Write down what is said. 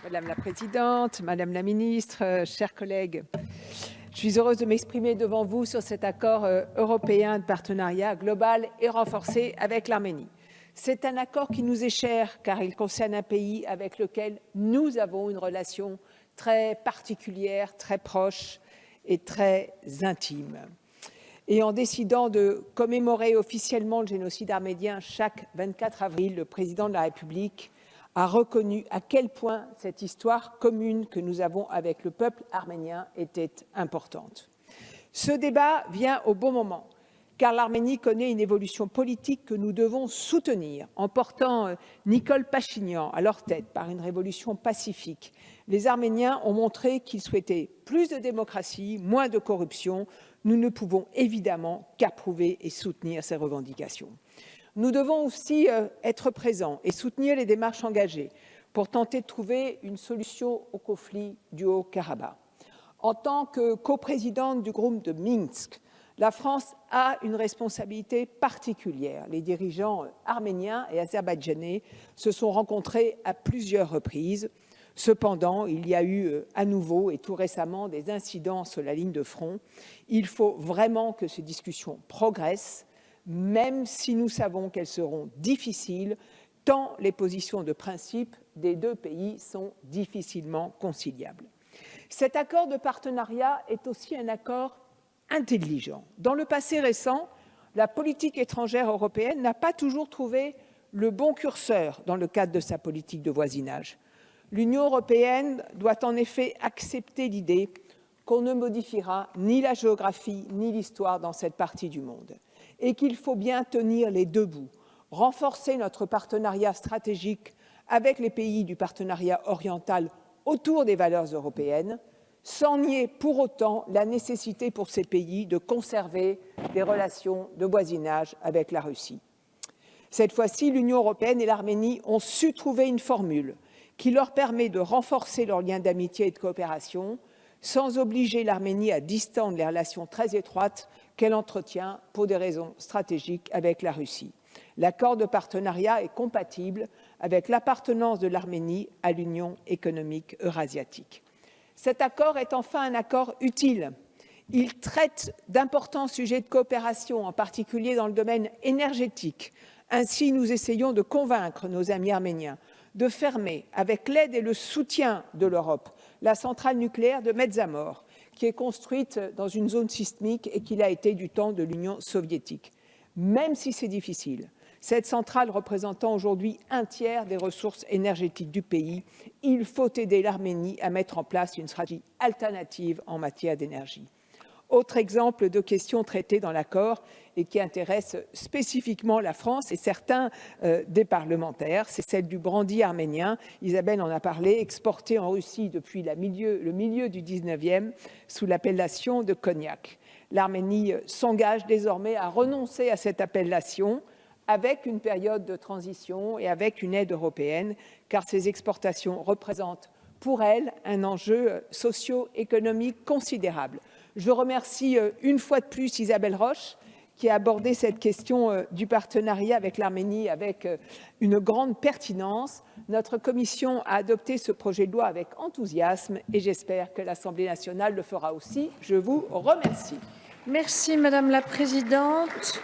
Madame la présidente, madame la ministre, chers collègues, je suis heureuse de m'exprimer devant vous sur cet accord européen de partenariat global et renforcé avec l'Arménie. C'est un accord qui nous est cher car il concerne un pays avec lequel nous avons une relation très particulière, très proche et très intime. Et en décidant de commémorer officiellement le génocide arménien chaque 24 avril, le président de la République a reconnu à quel point cette histoire commune que nous avons avec le peuple arménien était importante. Ce débat vient au bon moment, car l'Arménie connaît une évolution politique que nous devons soutenir en portant Nicole Pachinian à leur tête par une révolution pacifique. Les Arméniens ont montré qu'ils souhaitaient plus de démocratie, moins de corruption. Nous ne pouvons évidemment qu'approuver et soutenir ces revendications. Nous devons aussi être présents et soutenir les démarches engagées pour tenter de trouver une solution au conflit du Haut-Karabakh. En tant que coprésidente du groupe de Minsk, la France a une responsabilité particulière. Les dirigeants arméniens et azerbaïdjanais se sont rencontrés à plusieurs reprises. Cependant, il y a eu à nouveau et tout récemment des incidents sur la ligne de front. Il faut vraiment que ces discussions progressent, même si nous savons qu'elles seront difficiles, tant les positions de principe des deux pays sont difficilement conciliables. Cet accord de partenariat est aussi un accord intelligent. Dans le passé récent, la politique étrangère européenne n'a pas toujours trouvé le bon curseur dans le cadre de sa politique de voisinage. L'Union européenne doit en effet accepter l'idée qu'on ne modifiera ni la géographie ni l'histoire dans cette partie du monde et qu'il faut bien tenir les deux bouts, renforcer notre partenariat stratégique avec les pays du partenariat oriental autour des valeurs européennes, sans nier pour autant la nécessité pour ces pays de conserver des relations de voisinage avec la Russie. Cette fois-ci, l'Union européenne et l'Arménie ont su trouver une formule qui leur permet de renforcer leurs liens d'amitié et de coopération sans obliger l'Arménie à distendre les relations très étroites qu'elle entretient pour des raisons stratégiques avec la Russie. L'accord de partenariat est compatible avec l'appartenance de l'Arménie à l'Union économique eurasiatique. Cet accord est enfin un accord utile. Il traite d'importants sujets de coopération, en particulier dans le domaine énergétique. Ainsi, nous essayons de convaincre nos amis arméniens de fermer, avec l'aide et le soutien de l'Europe, la centrale nucléaire de Metsamor, qui est construite dans une zone sismique et qui l'a été du temps de l'Union soviétique. Même si c'est difficile, cette centrale représentant aujourd'hui un tiers des ressources énergétiques du pays, il faut aider l'Arménie à mettre en place une stratégie alternative en matière d'énergie. Autre exemple de questions traitées dans l'accord et qui intéresse spécifiquement la France et certains des parlementaires, c'est celle du brandy arménien. Isabelle en a parlé, exporté en Russie depuis le milieu du 19e sous l'appellation de cognac. L'Arménie s'engage désormais à renoncer à cette appellation avec une période de transition et avec une aide européenne, car ces exportations représentent pour elle un enjeu socio-économique considérable. Je remercie une fois de plus Isabelle Roche qui a abordé cette question du partenariat avec l'Arménie avec une grande pertinence. Notre commission a adopté ce projet de loi avec enthousiasme et j'espère que l'Assemblée nationale le fera aussi. Je vous remercie. Merci Madame la Présidente.